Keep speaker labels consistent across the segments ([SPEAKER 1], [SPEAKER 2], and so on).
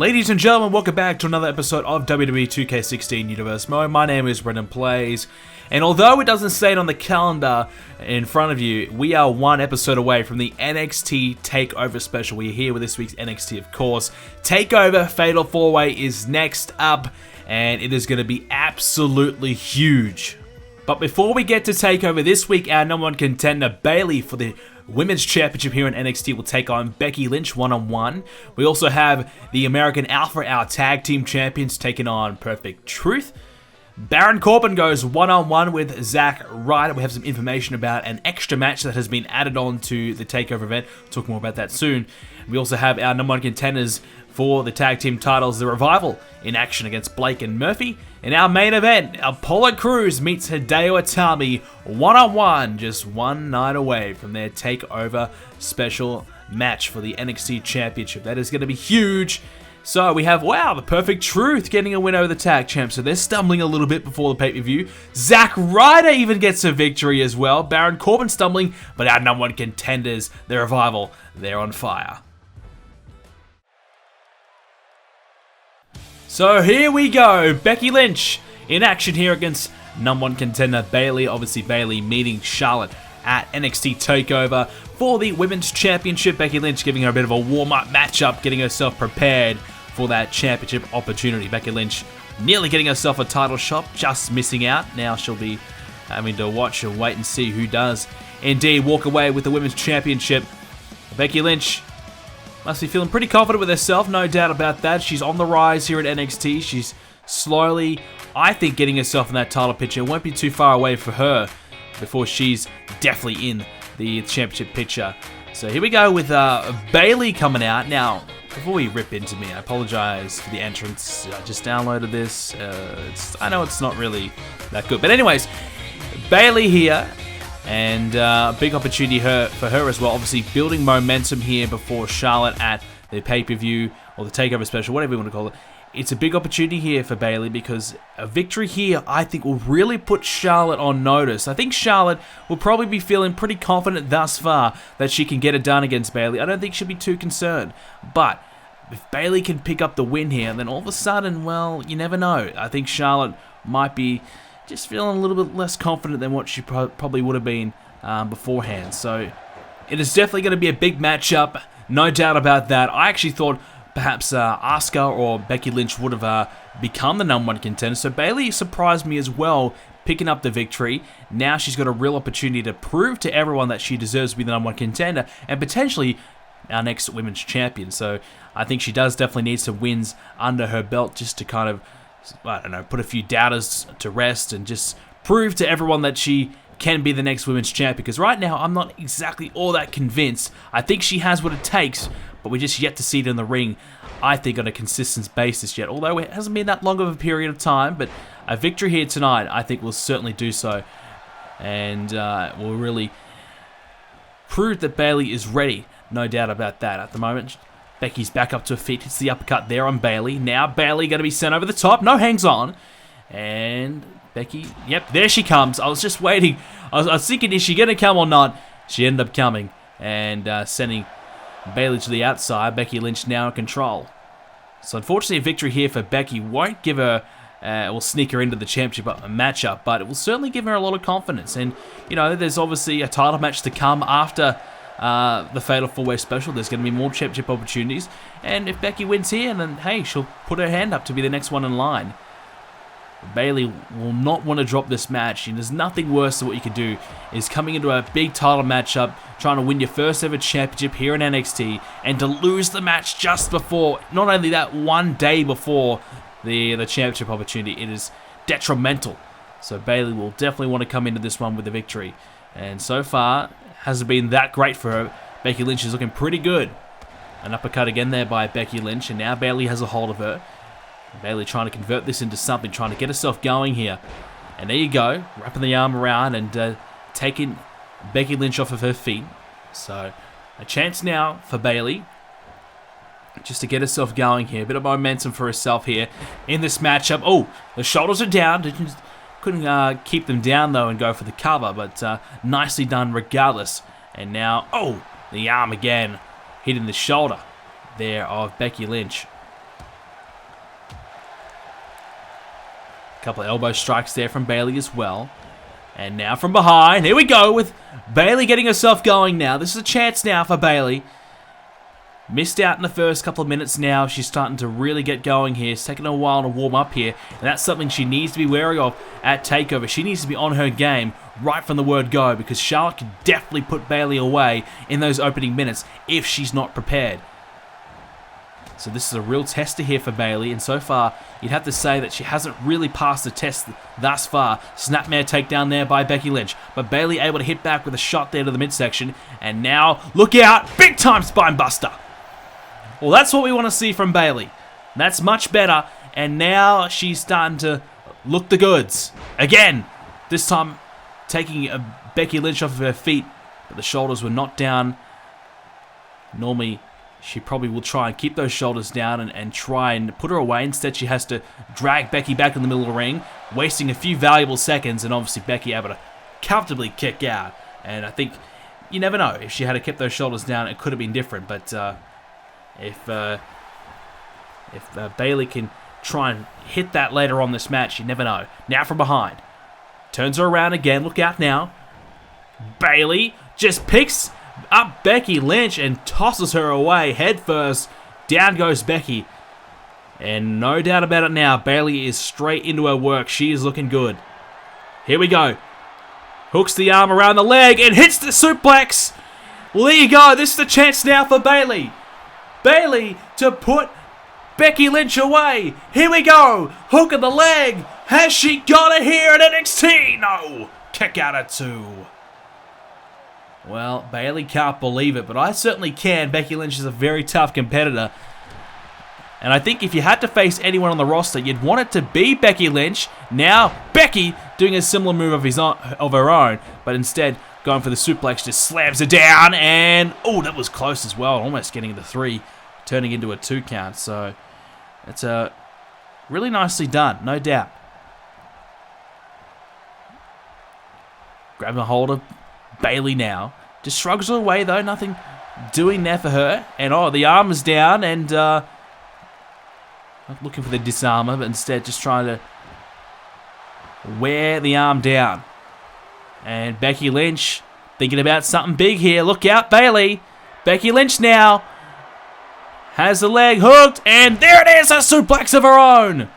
[SPEAKER 1] Ladies and gentlemen, welcome back to another episode of WWE 2k16 Universe Mode. My name is BrendenPlayz, and although it doesn't say it on the calendar in front of you, we are one episode away from the NXT Takeover special. We're here with this week's NXT, of course. Takeover Fatal 4-Way is next up, and it is going to be absolutely huge. But before we get to Takeover this week, our number one contender, Bayley, for the Women's Championship here in NXT will take on Becky Lynch one-on-one. We also have the American Alpha, our tag team champions, taking on Perfect Truth. Baron Corbin goes one-on-one with Zack Ryder. We have some information about an extra match that has been added on to the Takeover event. We'll talk more about that soon. We also have our number one contenders for the tag team titles, The Revival, in action against Blake and Murphy. In our main event, Apollo Cruz meets Hideo Itami one-on-one, just one night away from their Takeover special match for the NXT Championship. That is going to be huge. So we have, wow, the Perfect Truth getting a win over the tag champs. So they're stumbling a little bit before the pay-per-view. Zack Ryder even gets a victory as well. Baron Corbin stumbling, but our number one contenders, The Revival, they're on fire. So here we go, Becky Lynch in action here against number one contender Bayley. Obviously Bayley meeting Charlotte at NXT Takeover for the Women's Championship. Becky Lynch giving her a bit of a warm-up matchup, getting herself prepared for that championship opportunity. Becky Lynch nearly getting herself a title shot, just missing out. Now she'll be having to watch and wait and see who does indeed walk away with the Women's Championship. Becky Lynch must be feeling pretty confident with herself, no doubt about that. She's on the rise here at NXT. She's slowly, I think, getting herself in that title picture. It won't be too far away for her before she's definitely in the championship picture. So here we go with Bayley coming out. Now, before we rip into me, I apologize for the entrance. I just downloaded this. I know it's not really that good. But anyways, Bayley here. And big opportunity for her as well. Obviously, building momentum here before Charlotte at the pay-per-view or the Takeover special, whatever you want to call it. It's a big opportunity here for Bayley because a victory here, I think, will really put Charlotte on notice. I think Charlotte will probably be feeling pretty confident thus far that she can get it done against Bayley. I don't think she'll be too concerned. But if Bayley can pick up the win here, then all of a sudden, well, you never know. I think Charlotte might be just feeling a little bit less confident than what she probably would have been beforehand. So it is definitely going to be a big matchup, no doubt about that. I actually thought perhaps Asuka or Becky Lynch would have become the number one contender. So Bayley surprised me as well, picking up the victory. Now she's got a real opportunity to prove to everyone that she deserves to be the number one contender and potentially our next women's champion. So I think she does definitely need some wins under her belt just to kind of, I don't know, put a few doubters to rest and just prove to everyone that she can be the next women's champion. Because right now, I'm not exactly all that convinced. I think she has what it takes, but we're just yet to see it in the ring, I think, on a consistent basis yet. Although it hasn't been that long of a period of time, but a victory here tonight, I think, will certainly do so. And will really prove that Bayley is ready. No doubt about that. At the moment, Becky's back up to her feet, hits the uppercut there on Bayley. Now Bayley going to be sent over the top, no hangs on. And Becky, yep, there she comes. I was just waiting. I was thinking, is she going to come or not? She ended up coming and sending Bayley to the outside. Becky Lynch now in control. So unfortunately, a victory here for Becky won't give her, will sneak her into the championship matchup, but it will certainly give her a lot of confidence. And, you know, there's obviously a title match to come after the Fatal 4-Way special. There's going to be more championship opportunities, and if Becky wins here, then hey, she'll put her hand up to be the next one in line. Bayley will not want to drop this match, and there's nothing worse than what you can do is coming into a big title matchup, trying to win your first ever championship here in NXT, and to lose the match just before, not only that, one day before the championship opportunity. It is detrimental. So Bayley will definitely want to come into this one with a victory, and so far hasn't been that great for her. Becky Lynch is looking pretty good. An uppercut again there by Becky Lynch, and now Bayley has a hold of her. Bayley trying to convert this into something, trying to get herself going here. And there you go, wrapping the arm around and taking Becky Lynch off of her feet. So a chance now for Bayley just to get herself going here. A bit of momentum for herself here in this matchup. Oh, the shoulders are down. Couldn't keep them down, though, and go for the cover, but nicely done regardless. And now, oh, the arm again, hitting the shoulder there of Becky Lynch. A couple of elbow strikes there from Bayley as well. And now from behind, here we go with Bayley getting herself going now. This is a chance now for Bayley. Missed out in the first couple of minutes now. She's starting to really get going here. It's taking a while to warm up here. And that's something she needs to be wary of at TakeOver. She needs to be on her game right from the word go, because Charlotte can definitely put Bayley away in those opening minutes if she's not prepared. So this is a real tester here for Bayley, and so far you'd have to say that she hasn't really passed the test thus far. Snapmare takedown there by Becky Lynch, but Bayley able to hit back with a shot there to the midsection, and now look out, big time spine buster. Well, that's what we want to see from Bayley. That's much better, and now she's starting to look the goods again. This time taking Becky Lynch off of her feet, but the shoulders were not down. Normally she probably will try and keep those shoulders down and try and put her away. Instead, she has to drag Becky back in the middle of the ring, wasting a few valuable seconds, and obviously Becky able to comfortably kick out. And I think, you never know, if she had kept those shoulders down, it could have been different. But if Bayley can try and hit that later on this match, you never know. Now from behind. Turns her around again. Look out now. Bayley just picks up Becky Lynch and tosses her away head first. Down goes Becky. And no doubt about it now, Bayley is straight into her work. She is looking good. Here we go. Hooks the arm around the leg and hits the suplex. Well, there you go. This is the chance now for Bayley. Bayley to put Becky Lynch away. Here we go. Hook of the leg. Has she got it here at NXT? No. Kick out at 2. Well, Bayley can't believe it, but I certainly can. Becky Lynch is a very tough competitor. And I think if you had to face anyone on the roster, you'd want it to be Becky Lynch. Now, Becky doing a similar move of her own, but instead going for the suplex, just slams her down, and oh, that was close as well, almost getting the 3, turning into a 2 count. So it's really nicely done, no doubt. Grabbing a hold of Bayley now. Just shrugs her away though, nothing doing there for her. And oh, the arm is down, and not looking for the disarmer, but instead just trying to wear the arm down. And Becky Lynch thinking about something big here. Look out, Bayley. Becky Lynch now has the leg hooked, and there it is, a suplex of her own.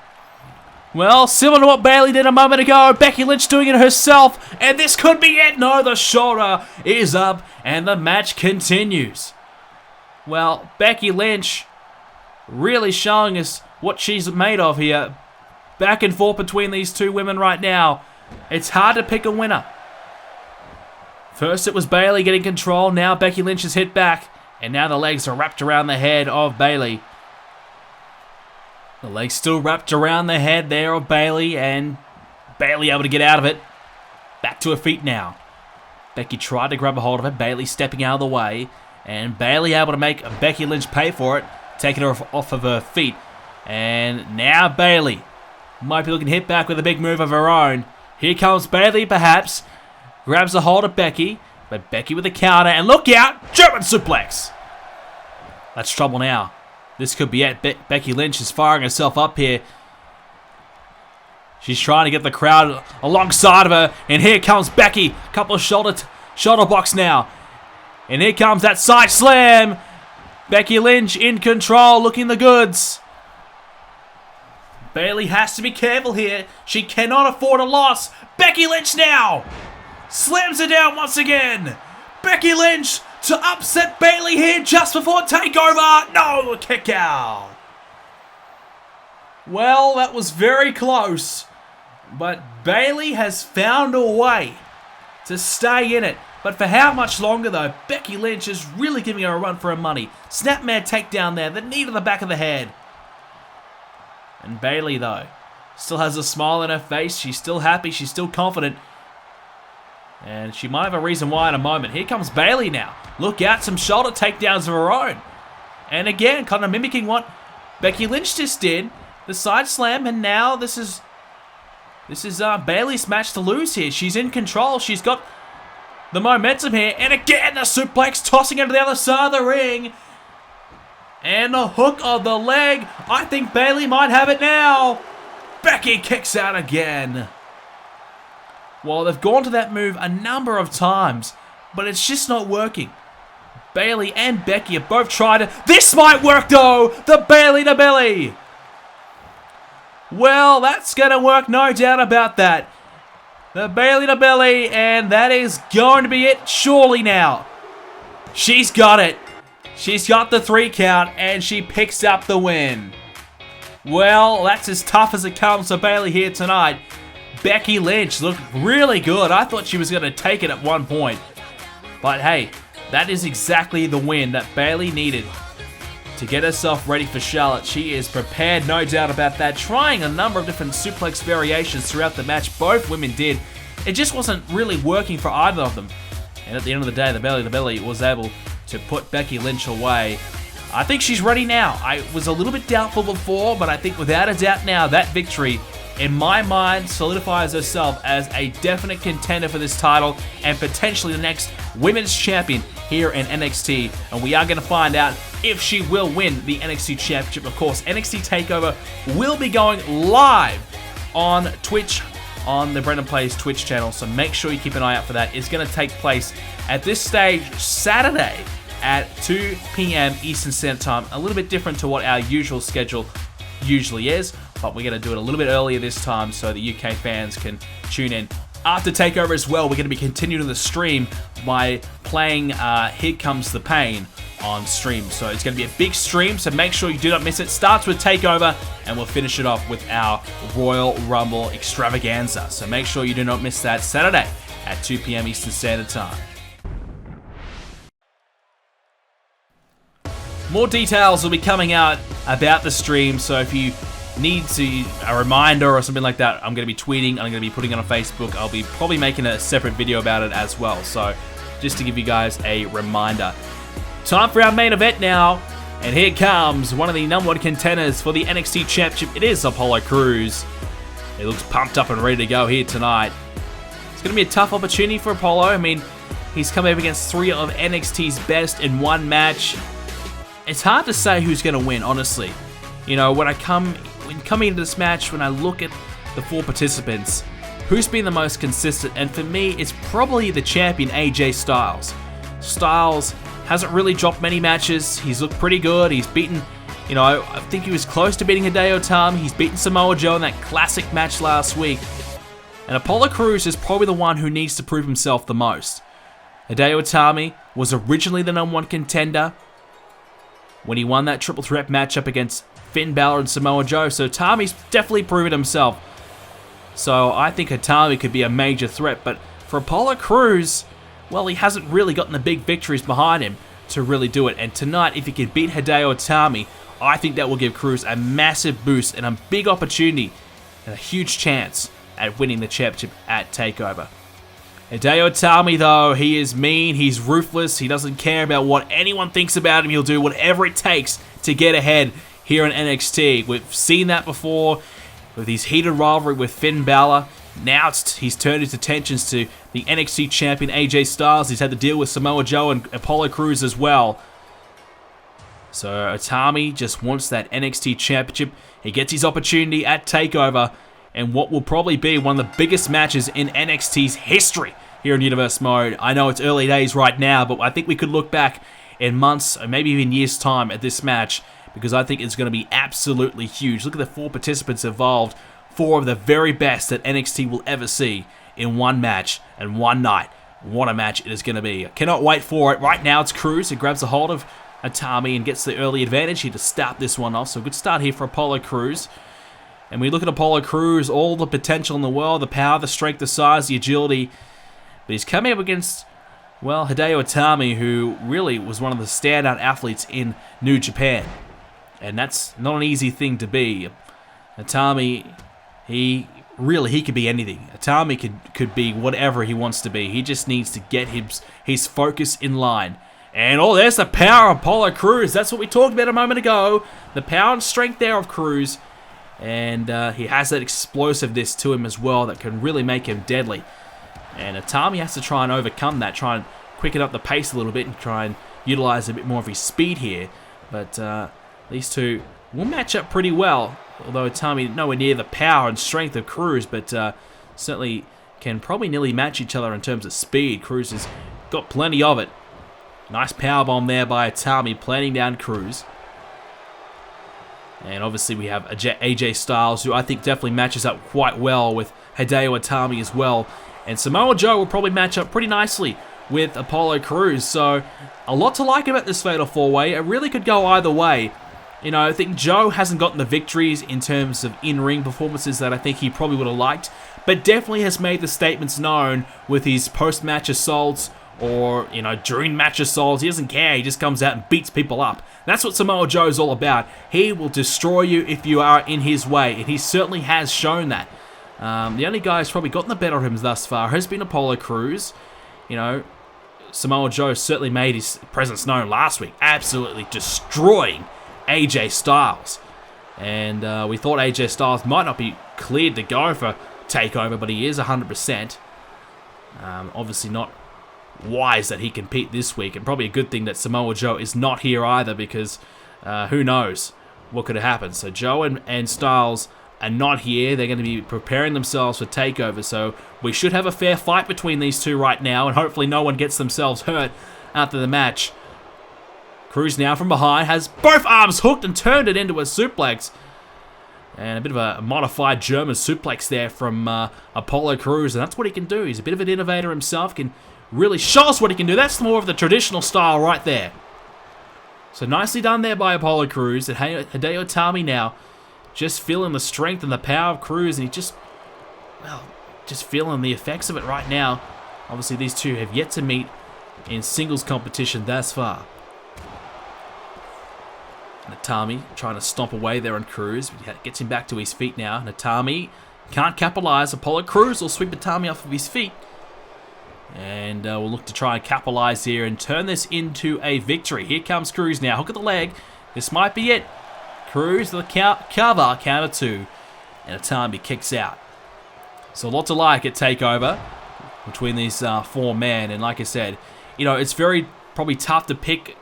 [SPEAKER 1] Well, similar to what Bayley did a moment ago, Becky Lynch doing it herself, and this could be it. No, the shoulder is up, and the match continues. Well, Becky Lynch really showing us what she's made of here. Back and forth between these two women right now. It's hard to pick a winner. First it was Bayley getting control, now Becky Lynch has hit back, and now the legs are wrapped around the head of Bayley. The legs still wrapped around the head there of Bayley, and Bayley able to get out of it. Back to her feet now. Becky tried to grab a hold of it, Bayley stepping out of the way, and Bayley able to make Becky Lynch pay for it, taking her off of her feet. And now Bayley might be looking to hit back with a big move of her own. Here comes Bayley perhaps. Grabs a hold of Becky, but Becky with a counter, and look out, German suplex. That's trouble now. This could be it. Becky Lynch is firing herself up here. She's trying to get the crowd alongside of her, and here comes Becky. Couple of shoulder blocks now. And here comes that side slam. Becky Lynch in control, looking the goods. Bayley has to be careful here. She cannot afford a loss. Becky Lynch now slams her down once again. Becky Lynch to upset Bayley here just before TakeOver. No, kick out. Well, that was very close. But Bayley has found a way to stay in it. But for how much longer though? Becky Lynch is really giving her a run for her money. Snapmare takedown there. The knee to the back of the head. And Bayley though still has a smile on her face. She's still happy. She's still confident. And she might have a reason why in a moment. Here comes Bayley now. Look out, some shoulder takedowns of her own. And again, kind of mimicking what Becky Lynch just did. The side slam, and now this is Bayley's match to lose here. She's in control. She's got the momentum here. And again, the suplex tossing her to the other side of the ring. And the hook of the leg. I think Bayley might have it now. Becky kicks out again. Well, they've gone to that move a number of times, but it's just not working. Bayley and Becky have both tried it. This might work though! The Bayley to belly! Well, that's going to work, no doubt about that. The Bayley to belly, and that is going to be it surely now. She's got it. She's got the 3 count, and she picks up the win. Well, that's as tough as it comes for Bayley here tonight. Becky Lynch looked really good. I thought she was going to take it at one point. But hey, that is exactly the win that Bayley needed to get herself ready for Charlotte. She is prepared, no doubt about that. Trying a number of different suplex variations throughout the match. Both women did. It just wasn't really working for either of them. And at the end of the day, the Bayley to belly was able to put Becky Lynch away. I think she's ready now. I was a little bit doubtful before, but I think without a doubt now, that victory, in my mind, solidifies herself as a definite contender for this title and potentially the next women's champion here in NXT. And we are going to find out if she will win the NXT Championship. Of course, NXT Takeover will be going live on Twitch, on the BrendenPlayz Twitch channel, so make sure you keep an eye out for that. It's going to take place at this stage Saturday at 2 p.m. Eastern Standard Time. A little bit different to what our usual schedule usually is, but we're going to do it a little bit earlier this time so the UK fans can tune in. After Takeover as well, we're going to be continuing the stream by playing Here Comes the Pain on stream. So it's going to be a big stream, so make sure you do not miss it. Starts with Takeover, and we'll finish it off with our Royal Rumble extravaganza. So make sure you do not miss that Saturday at 2 p.m. Eastern Standard Time. More details will be coming out about the stream, so if you need a reminder or something like that, I'm going to be tweeting, I'm going to be putting it on Facebook. I'll be probably making a separate video about it as well, so just to give you guys a reminder. Time for our main event now, and here comes one of the #1 contenders for the NXT Championship. It is Apollo Cruz. He looks pumped up and ready to go here tonight. It's going to be a tough opportunity for Apollo. I mean, he's come up against 3 of NXT's best in one match. It's hard to say who's going to win, honestly. You know, when coming into this match, when I look at the 4 participants, who's been the most consistent? And for me, it's probably the champion, AJ Styles. Styles hasn't really dropped many matches. He's looked pretty good. He's beaten, you know, I think he was close to beating Hideo Itami. He's beaten Samoa Joe in that classic match last week. And Apollo Cruz is probably the one who needs to prove himself the most. Hideo Itami was originally the #1 contender when he won that triple threat matchup against Finn Balor and Samoa Joe, so Itami's definitely proven himself. So I think Itami could be a major threat, but for Apollo Cruz, well, he hasn't really gotten the big victories behind him to really do it. And tonight, if he can beat Hideo Itami, I think that will give Cruz a massive boost and a big opportunity and a huge chance at winning the championship at TakeOver. Hideo Itami, though, he is mean, he's ruthless, he doesn't care about what anyone thinks about him. He'll do whatever it takes to get ahead here in NXT. We've seen that before with his heated rivalry with Finn Balor. Now he's turned his attentions to the NXT champion AJ Styles. He's had to deal with Samoa Joe and Apollo Crews as well. So Itami just wants that NXT championship. He gets his opportunity at TakeOver and what will probably be one of the biggest matches in NXT's history here in Universe Mode. I know it's early days right now, but I think we could look back in months or maybe even years' time at this match because I think it's going to be absolutely huge. Look at the 4 participants involved, 4 of the very best that NXT will ever see in one match and one night. What a match it is going to be. I cannot wait for it. Right now it's Cruz who grabs a hold of Itami and gets the early advantage here to start this one off. So good start here for Apollo Cruz. And we look at Apollo Cruz, all the potential in the world, the power, the strength, the size, the agility. But he's coming up against, well, Hideo Itami, who really was one of the standout athletes in New Japan. And that's not an easy thing to be. Itami, he could be anything. Itami could be whatever he wants to be. He just needs to get his focus in line. And oh, there's the power of Apollo Cruz. That's what we talked about a moment ago. The power and strength there of Cruz. And he has that explosiveness to him as well that can really make him deadly. And Itami has to try and overcome that, try and quicken up the pace a little bit and try and utilize a bit more of his speed here. But these two will match up pretty well. although Itami nowhere near the power and strength of Cruz, but certainly can probably nearly match each other in terms of speed. Cruz has got plenty of it. Nice powerbomb there by Itami, planting down Cruz. And obviously we have AJ Styles, who I think definitely matches up quite well with Hideo Itami as well. And Samoa Joe will probably match up pretty nicely with Apollo Crews. So a lot to like about this Fatal 4-Way. It really could go either way. You know, I think Joe hasn't gotten the victories in terms of in-ring performances that I think he probably would have liked, but definitely has made the statements known with his post-match assaults or, you know, during match assaults. He doesn't care. He just comes out and beats people up. That's what Samoa Joe's all about. He will destroy you if you are in his way, and he certainly has shown that. The only guy who's probably gotten the better of him thus far has been Apollo Crews. You know, Samoa Joe certainly made his presence known last week, absolutely destroying AJ Styles. And we thought AJ Styles might not be cleared to go for TakeOver, but he is 100%. Obviously not wise that he compete this week, and probably a good thing that Samoa Joe is not here either, because who knows what could have happened. So Joe and Styles are not here. They're going to be preparing themselves for TakeOver, so we should have a fair fight between these two right now, and hopefully no one gets themselves hurt after the match. Cruz now from behind has both arms hooked and turned it into a suplex. And a bit of a modified German suplex there from Apollo Crews, and that's what he can do. He's a bit of an innovator himself, can really show us what he can do. That's more of the traditional style right there. So nicely done there by Apollo Crews. And Hideo Itami now just feeling the strength and the power of Cruz, and he just feeling the effects of it right now. Obviously these two have yet to meet in singles competition thus far. Itami trying to stomp away there on Cruz. Gets him back to his feet now. Itami can't capitalize. Apollo Crews will sweep Itami off of his feet. And we'll look to try and capitalize here and turn this into a victory. Here comes Cruz now. Hook at the leg. This might be it. Cruz the cover. Counter two. And Itami kicks out. So a lot to like at TakeOver between these four men. And like I said, you know, it's very probably tough to pick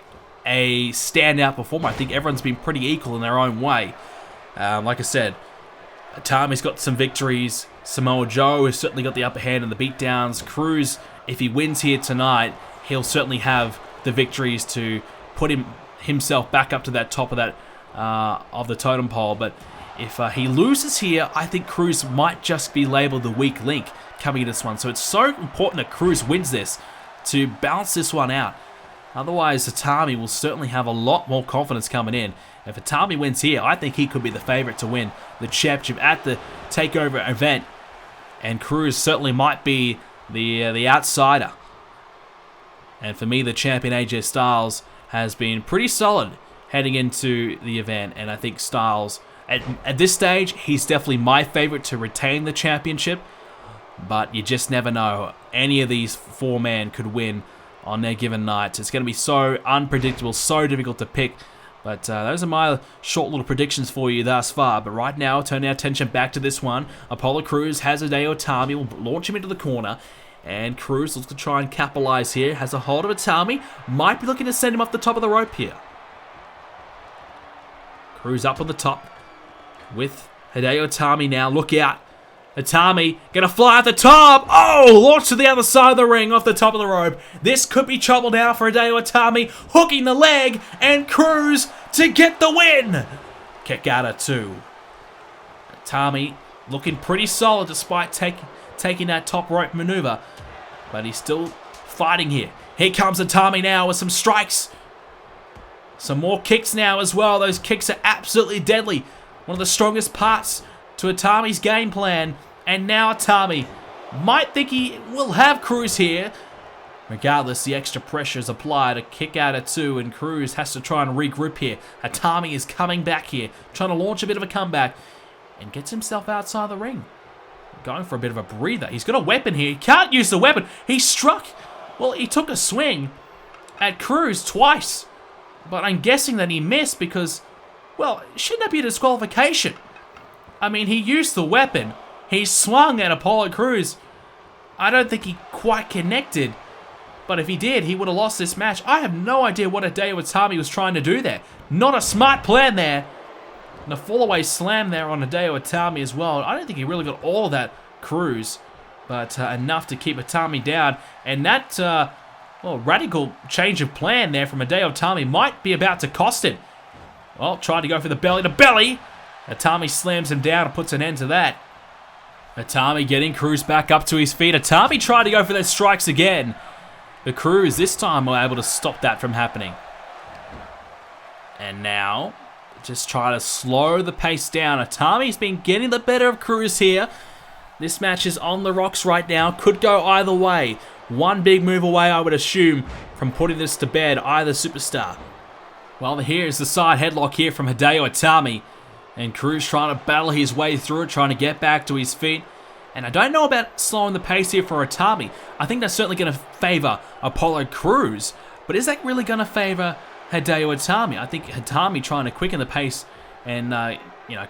[SPEAKER 1] a standout performer. I think everyone's been pretty equal in their own way. Like I said, Itami's got some victories. Samoa Joe has certainly got the upper hand in the beatdowns. Cruz, if he wins here tonight, he'll certainly have the victories to put himself back up to that top of that of the totem pole. But if he loses here, I think Cruz might just be labeled the weak link coming into this one. So it's so important that Cruz wins this to balance this one out. Otherwise, Itami will certainly have a lot more confidence coming in. If Itami wins here, I think he could be the favorite to win the championship at the TakeOver event. And Cruz certainly might be the outsider. And for me, the champion AJ Styles has been pretty solid heading into the event. And I think Styles, at this stage, he's definitely my favorite to retain the championship. But you just never know. Any of these four men could win on their given nights. It's going to be so unpredictable, so difficult to pick. But those are my short little predictions for you thus far. But right now, turn our attention back to this one. Apollo Crews has Hideo Itami, will launch him into the corner. And Cruz looks to try and capitalize here. Has a hold of Itami. Might be looking to send him off the top of the rope here. Cruz up on the top with Hideo Itami now. Look out. Itami gonna fly at the top. Oh, launch to the other side of the ring off the top of the rope. This could be trouble now for Hideo Itami. Hooking the leg, and Cruz to get the win. Kick out at two. Itami looking pretty solid despite taking that top rope maneuver. But he's still fighting here. Here comes Itami now with some strikes. Some more kicks now as well. Those kicks are absolutely deadly. One of the strongest parts to Itami's game plan, and now Itami might think he will have Cruz here. Regardless, the extra pressure is applied. A kick out at two, and Cruz has to try and regroup here. Itami is coming back here, trying to launch a bit of a comeback, and gets himself outside the ring. Going for a bit of a breather. He's got a weapon here. He can't use the weapon. He took a swing at Cruz twice, but I'm guessing that he missed because, well, shouldn't that be a disqualification? I mean, he used the weapon. He swung at Apollo Crews. I don't think he quite connected. But if he did, he would have lost this match. I have no idea what Hideo Itami was trying to do there. Not a smart plan there. And a fall-away slam there on Hideo Itami as well. I don't think he really got all of that, Cruz, but enough to keep Itami down. And that, well, radical change of plan there from Hideo Itami might be about to cost him. Well, trying to go for the belly to belly. Itami slams him down and puts an end to that. Itami getting Cruz back up to his feet. Itami tried to go for those strikes again. But Cruz this time were able to stop that from happening. And now, just try to slow the pace down. Itami's been getting the better of Cruz here. This match is on the rocks right now. Could go either way. One big move away, I would assume, from putting this to bed, either superstar. Well, here's the side headlock here from Hideo Itami. And Cruz trying to battle his way through it, trying to get back to his feet. And I don't know about slowing the pace here for Itami. I think that's certainly going to favor Apollo Cruz. But is that really going to favor Hideo Itami? I think Itami trying to quicken the pace and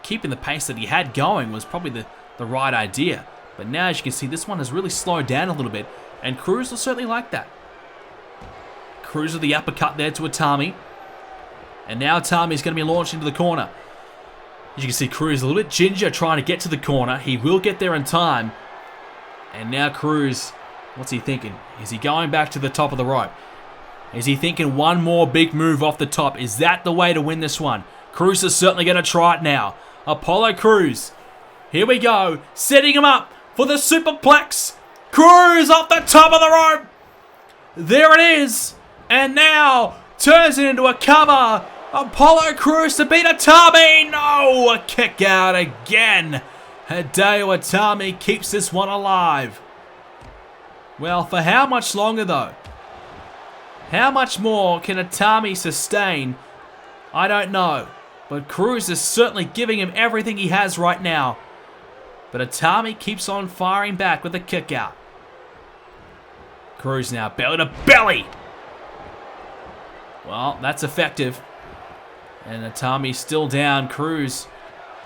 [SPEAKER 1] keeping the pace that he had going was probably the right idea. But now, as you can see, this one has really slowed down a little bit. And Cruz will certainly like that. Cruz with the uppercut there to Itami. And now Itami's going to be launched into the corner. As you can see, Cruz a little bit ginger trying to get to the corner. He will get there in time. And now Cruz, what's he thinking? Is he going back to the top of the rope? Is he thinking one more big move off the top? Is that the way to win this one? Cruz is certainly going to try it now. Apollo Cruz. Here we go. Setting him up for the superplex. Cruz off the top of the rope. There it is. And now turns it into a cover. Apollo Cruz to beat Itami. No, a kick out again. Hideo Itami keeps this one alive. Well, for how much longer though? How much more can Itami sustain? I don't know. But Cruz is certainly giving him everything he has right now. But Itami keeps on firing back with a kick out. Cruz now belly to belly. Well, that's effective. And Itami's still down. Cruz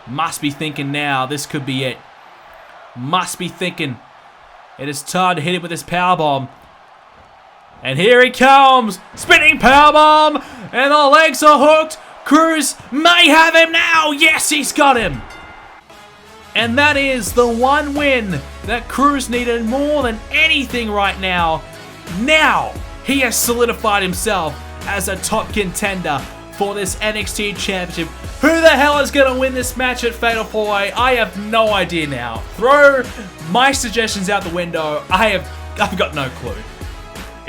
[SPEAKER 1] must be thinking now, this could be it. Must be thinking it is time to hit him with this powerbomb. And here he comes. Spinning powerbomb. And the legs are hooked. Cruz may have him now. Yes, he's got him. And that is the one win that Cruz needed more than anything right now. Now he has solidified himself as a top contender for this NXT Championship. Who the hell is going to win this match at Fatal 4-Way? I have no idea now. Throw my suggestions out the window. I've got no clue.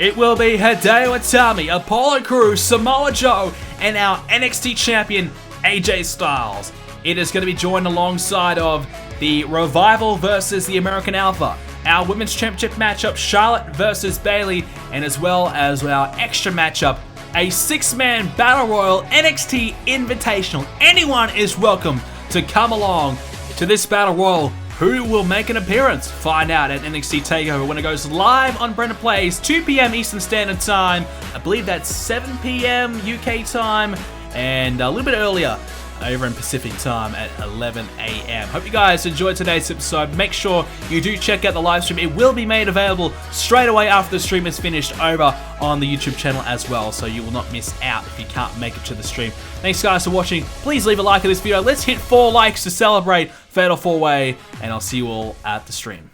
[SPEAKER 1] It will be Hideo Itami, Apollo Cruz, Samoa Joe, and our NXT Champion, AJ Styles. It is going to be joined alongside of the Revival versus the American Alpha, our Women's Championship matchup, Charlotte versus Bayley, and as well as our extra matchup, a 6-man Battle Royal NXT Invitational. Anyone is welcome to come along to this Battle Royal. Who will make an appearance? Find out at NXT Takeover when it goes live on BrendenPlayz, 2 p.m. Eastern Standard Time. I believe that's 7 p.m. UK time, and a little bit earlier over in Pacific time at 11 a.m. Hope you guys enjoyed today's episode. Make sure you do check out the live stream. It will be made available straight away after the stream is finished over on the YouTube channel as well, so you will not miss out if you can't make it to the stream. Thanks guys for watching. Please leave a like on this video. Let's hit 4 likes to celebrate Fatal 4-Way, and I'll see you all at the stream.